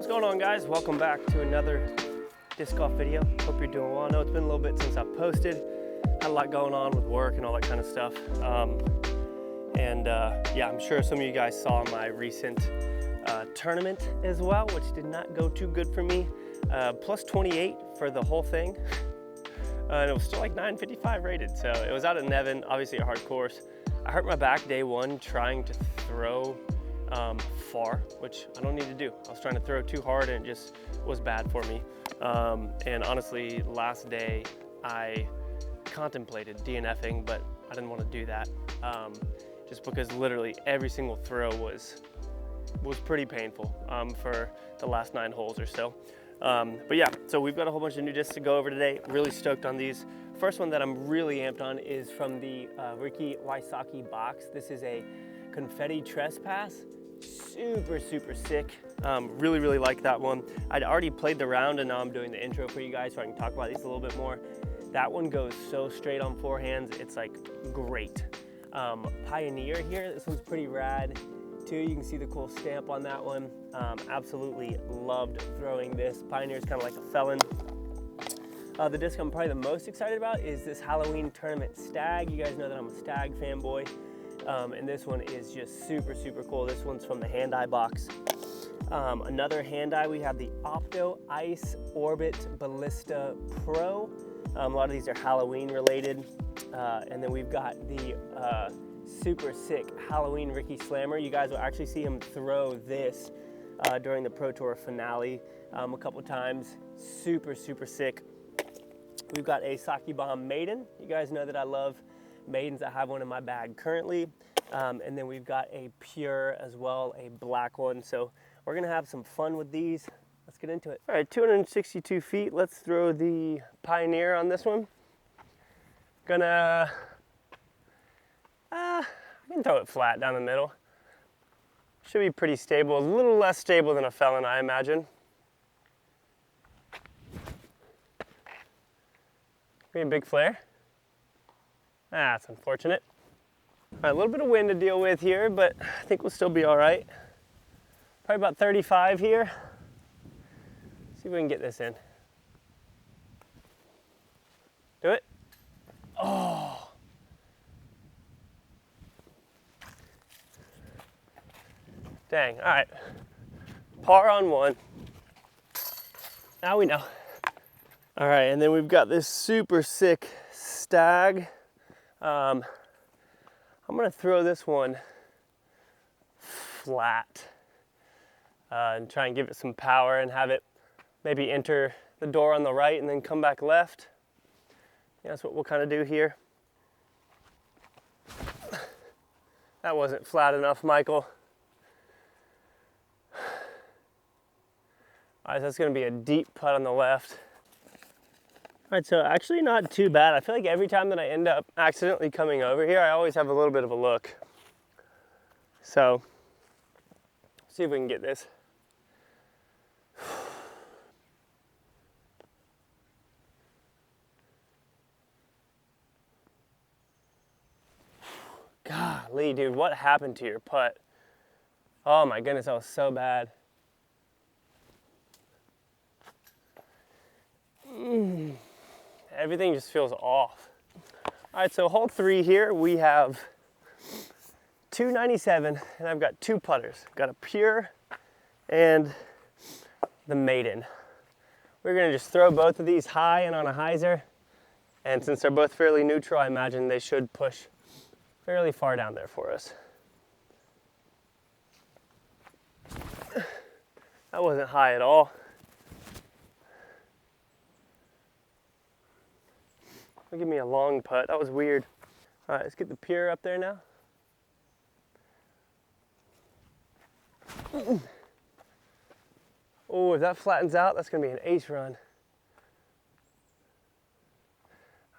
What's going on, guys? Welcome back to another disc golf video. Hope you're doing well. I know it's been a little bit since I've posted. Had a lot going on with work and all that kind of stuff. Yeah, I'm sure some of you guys saw my recent tournament as well, which did not go too good for me. Plus 28 for the whole thing. And it was still like 955 rated. So it was out at Nevin, obviously a hard course. I hurt my back day one trying to throw far, which I don't need to do. I was trying to throw too hard and it just was bad for me. And honestly, last day I contemplated DNFing, but I didn't want to do that. Just because literally every single throw was pretty painful for the last 9 holes or so. But yeah, so we've got a whole bunch of new discs to go over today. Really stoked on these. First one that I'm really amped on is from the Ricky Wysocki box. This is a confetti trespass. Super sick. Really like that one. I'd already played the round and now I'm doing the intro for you guys so I can talk about these a little bit more. That one goes so straight on forehands, it's like great. Pioneer here, this one's pretty rad too. You can see the cool stamp on that one. Absolutely loved throwing this. Pioneer's kind of like a felon. The disc I'm probably the most excited about is this Halloween Tournament Stag. You guys know that I'm a Stag fanboy. And this one is just super cool. This one's from the Hand-Eye box. Another Hand-Eye, we have the Opto Ice Orbit Ballista Pro. A lot of these are Halloween related. And then we've got the super sick Halloween Ricky Slammer. You guys will actually see him throw this during the Pro Tour finale a couple times. Super sick. We've got a Sake Bomb Maiden. You guys know that I love maidens. I have one in my bag currently. And then we've got a Pure as well, a black one. So we're gonna have some fun with these. Let's get into it. All right, 262 feet. Let's throw the Pioneer on this one. Gonna, I can throw it flat down the middle. Should be pretty stable, a little less stable than a felon, I imagine. Be a big flare. That's unfortunate. All right, a little bit of wind to deal with here, but I think we'll still be all right. Probably about 35 here. See if we can get this in. Do it. Oh. Dang, all right. Par on one. Now we know. All right, and then we've got this super sick Stag. I'm gonna throw this one flat and try and give it some power and have it maybe enter the door on the right and then come back left. Yeah, that's what we'll kind of do here. That wasn't flat enough, Michael. All right, so that's gonna be a deep putt on the left. All right, so actually not too bad. I feel like every time that I end up accidentally coming over here, I always have a little bit of a look. So, see if we can get this. Golly, dude, what happened to your putt? Oh my goodness, that was so bad. Everything just feels off. All right, so hole 3 here, we have 297, and I've got 2 putters. Got a Pure and the Maiden. We're gonna just throw both of these high and on a hyzer, and since they're both fairly neutral, I imagine they should push fairly far down there for us. That wasn't high at all. Give me a long putt. That was weird. All right, let's get the Pure up there now. Oh, if that flattens out, that's gonna be an ace run.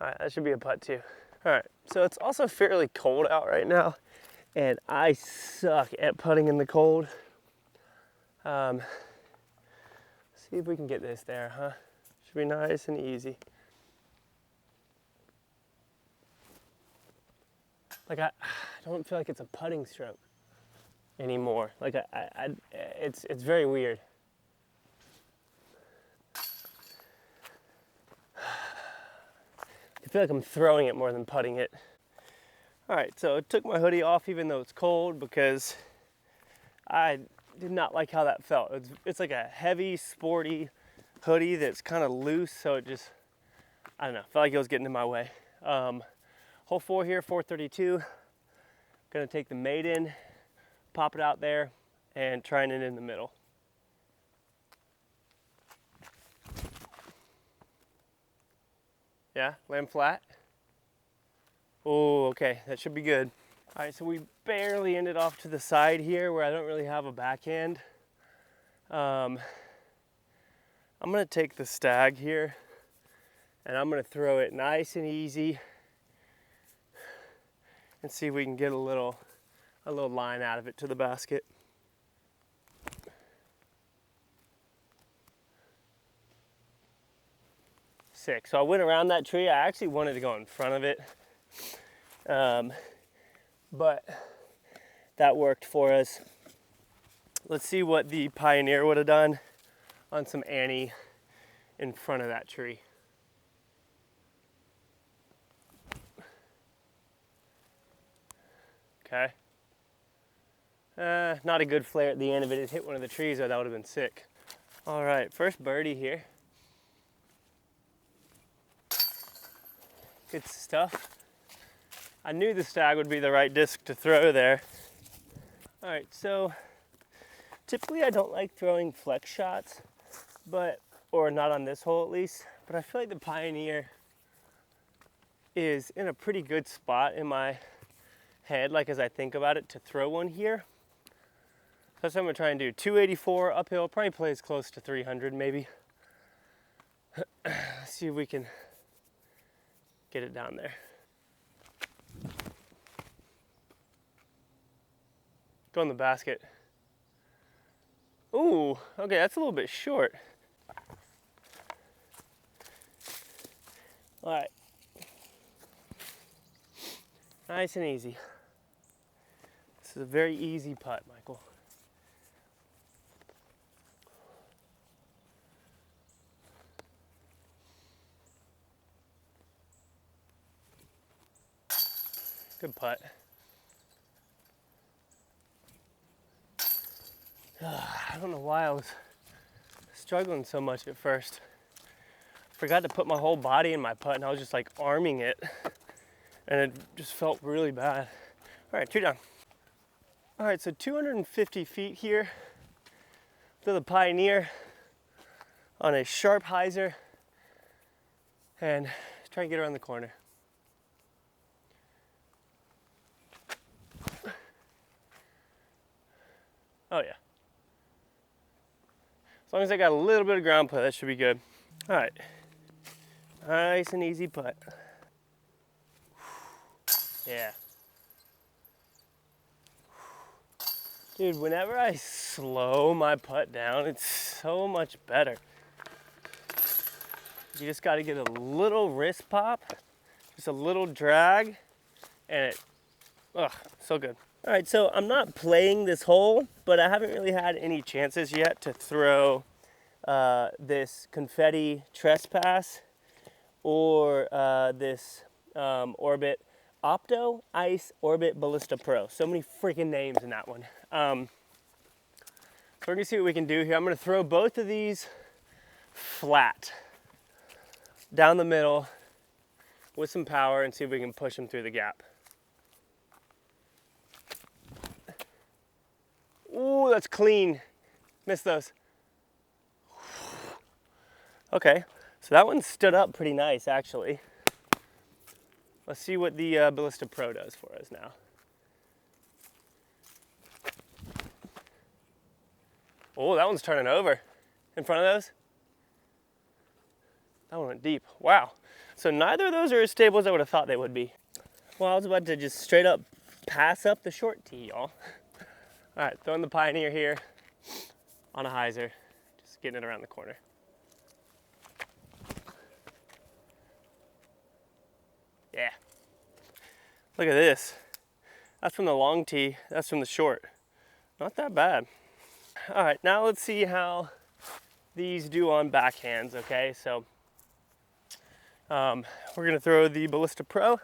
All right, that should be a putt too. All right, so it's also fairly cold out right now, and I suck at putting in the cold. See if we can get this there, huh? Should be nice and easy. Like I don't feel like it's a putting stroke anymore. Like it's very weird. feel like I'm throwing it more than putting it. All right, so I took my hoodie off even though it's cold because I did not like how that felt. It's like a heavy, sporty hoodie that's kind of loose, so it just, I don't know, felt like it was getting in my way. Hole 4 here, 432. Gonna take the maiden, pop it out there, and trying it in the middle. Yeah, land flat. Oh, okay, that should be good. All right, so we barely ended off to the side here where I don't really have a backhand. I'm gonna take the stag here and I'm gonna throw it nice and easy and see if we can get a little line out of it to the basket. Sick. So I went around that tree. I actually wanted to go in front of it, but that worked for us. Let's see what the Pioneer would have done on some Annie in front of that tree. Okay. Not a good flare at the end of it. It hit one of the trees, or that would have been sick. All right, first birdie here. Good stuff. I knew the stag would be the right disc to throw there. All right, so typically I don't like throwing flex shots, or not on this hole at least, but I feel like the Pioneer is in a pretty good spot in my head, like as I think about it, to throw one here. So that's what I'm gonna try and do. 284 uphill, probably plays close to 300 maybe. Let's see if we can get it down there. Go in the basket. Ooh, okay, that's a little bit short. All right. Nice and easy. This is a very easy putt, Michael. Good putt. I don't know why I was struggling so much at first. Forgot to put my whole body in my putt and I was just like arming it and it just felt really bad. All right, 2 down. All right, so 250 feet here to the Pioneer on a sharp hyzer and try and get around the corner. Oh yeah. As long as I got a little bit of ground play, that should be good. All right, nice and easy putt. Yeah. Dude, whenever I slow my putt down, it's so much better. You just got to get a little wrist pop, just a little drag, and so good. All right, so I'm not playing this hole, but I haven't really had any chances yet to throw this confetti trespass or this Orbit Opto Ice Orbit Ballista Pro. So many freaking names in that one. So we're gonna see what we can do here. I'm gonna throw both of these flat down the middle with some power and see if we can push them through the gap. Ooh, that's clean. Missed those. Okay, so that one stood up pretty nice, actually. Let's see what the Ballista Pro does for us now. Oh, that one's turning over. In front of those? That one went deep. Wow. So neither of those are as stable as I would have thought they would be. Well, I was about to just straight up pass up the short tee, y'all. All right, throwing the Pioneer here on a hyzer, just getting it around the corner. Yeah. Look at this. That's from the long tee, that's from the short. Not that bad. All right, now let's see how these do on backhands, okay? So We're gonna throw the Ballista Pro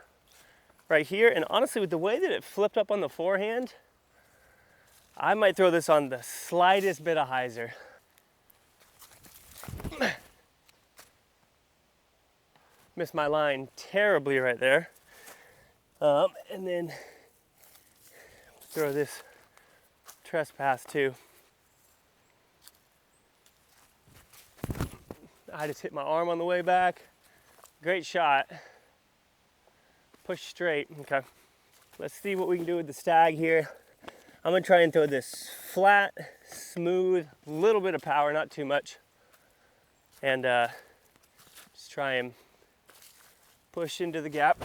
right here, and honestly, with the way that it flipped up on the forehand, I might throw this on the slightest bit of hyzer. Missed my line terribly right there. And then throw this trespass too. I just hit my arm on the way back. Great shot. Push straight, okay. Let's see what we can do with the stag here. I'm gonna try and throw this flat, smooth, little bit of power, not too much. And just try and push into the gap.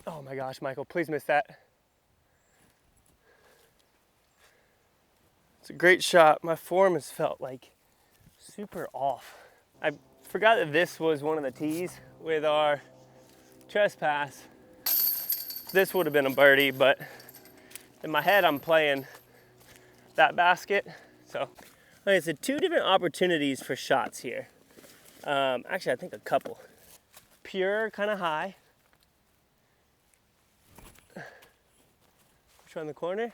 Oh my gosh, Michael, please miss that. It's a great shot. My form has felt like super off. I forgot that this was one of the tees with our trespass. This would have been a birdie, but in my head I'm playing that basket. So, okay, so 2 different opportunities for shots here. Actually, I think a couple. Pure, kind of high. Which one in the corner?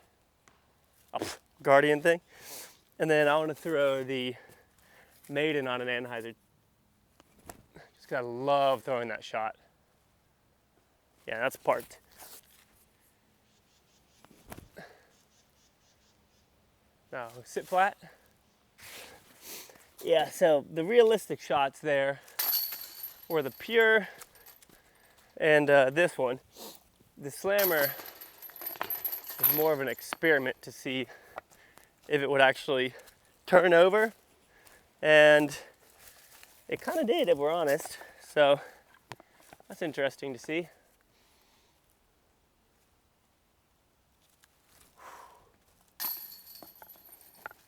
Oh, Guardian thing. And then I want to throw the maiden on an anhyzer. Just gotta love throwing that shot. Yeah, that's parked. Now, sit flat. Yeah, so the realistic shots there were the pure and this one. The slammer is more of an experiment to see if it would actually turn over, and it kind of did, if we're honest. So that's interesting to see.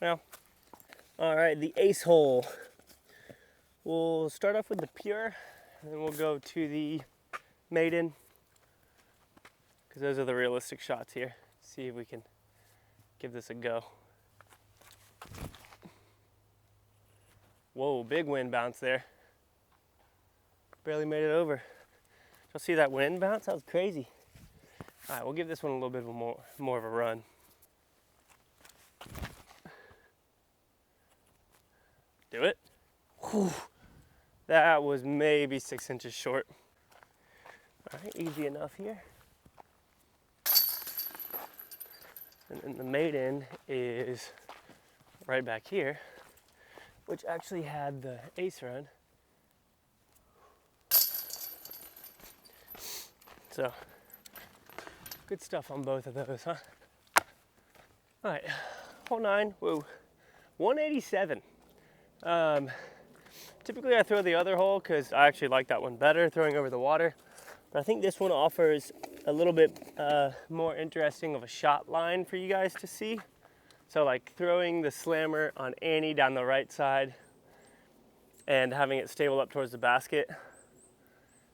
Well, all right, the ace hole. We'll start off with the pure, and then we'll go to the maiden, because those are the realistic shots here. See if we can give this a go. Whoa, big wind bounce there. Barely made it over. Y'all see that wind bounce? That was crazy. All right, we'll give this one a little bit of more of a run. Do it. Whew. That was maybe 6 inches short. All right, easy enough here. And then the maiden is right back here, which actually had the ace run. So, good stuff on both of those, huh? All right, hole 9, whoa, 187. Typically I throw the other hole because I actually like that one better, throwing over the water. But I think this one offers a little bit more interesting of a shot line for you guys to see. So like throwing the slammer on Annie down the right side and having it stable up towards the basket.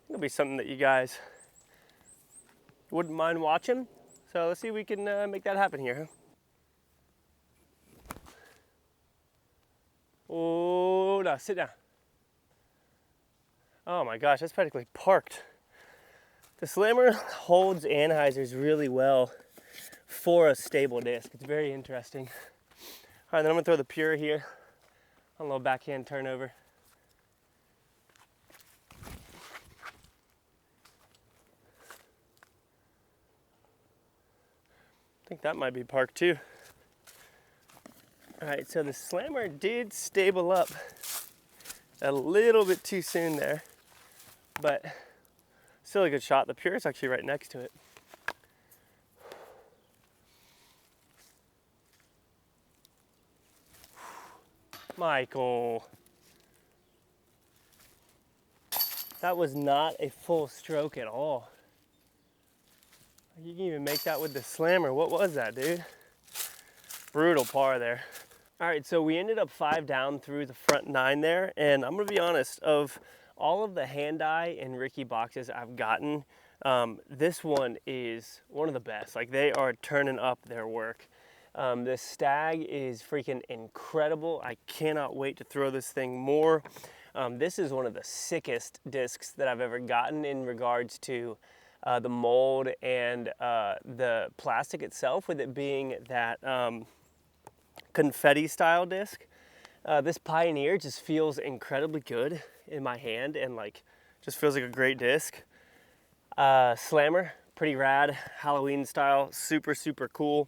It'll be something that you guys wouldn't mind watching. So let's see if we can make that happen here. Oh, no, sit down. Oh my gosh, that's practically parked. The slammer holds anhyzers really well for a stable disc. It's very interesting. All right, then I'm gonna throw the pure here on a little backhand turnover. I think that might be parked too. All right, so the slammer did stable up a little bit too soon there, but still a good shot. The pure is actually right next to it. Michael. That was not a full stroke at all. You can even make that with the slammer. What was that, dude? Brutal par there. All right, so we ended up 5 down through the front 9 there, and I'm gonna be honest, of all of the hand-eye and Ricky boxes I've gotten, this one is one of the best. Like, they are turning up their work. This stag is freaking incredible. I cannot wait to throw this thing more. This is one of the sickest discs that I've ever gotten in regards to the mold and the plastic itself, with it being that confetti style disc. This Pioneer just feels incredibly good in my hand, and like just feels like a great disc. Slammer, pretty rad, Halloween style, super, super cool.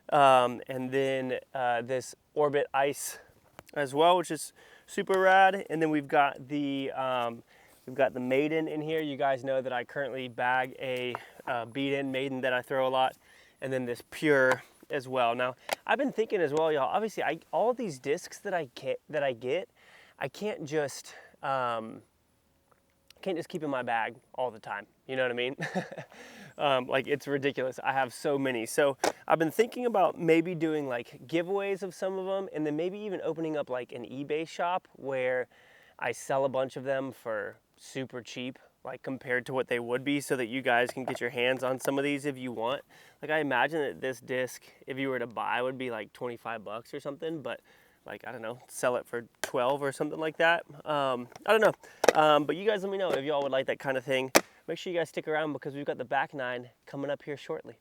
And then this Orbit Ice as well, which is super rad. And then we've got the Maiden in here. You guys know that I currently bag a beat-in Maiden that I throw a lot, and then this Pure as well. Now, I've been thinking as well, y'all. Obviously, all these discs that I get, I can't just keep in my bag all the time. You know what I mean? Like, it's ridiculous. I have so many. So I've been thinking about maybe doing like giveaways of some of them, and then maybe even opening up like an eBay shop where I sell a bunch of them for super cheap, like compared to what they would be, so that you guys can get your hands on some of these if you want. Like, I imagine that this disc, if you were to buy, would be like 25 bucks or something, but like, I don't know, sell it for 12 or something like that. I don't know. But you guys let me know if y'all would like that kind of thing. Make sure you guys stick around, because we've got the back nine coming up here shortly.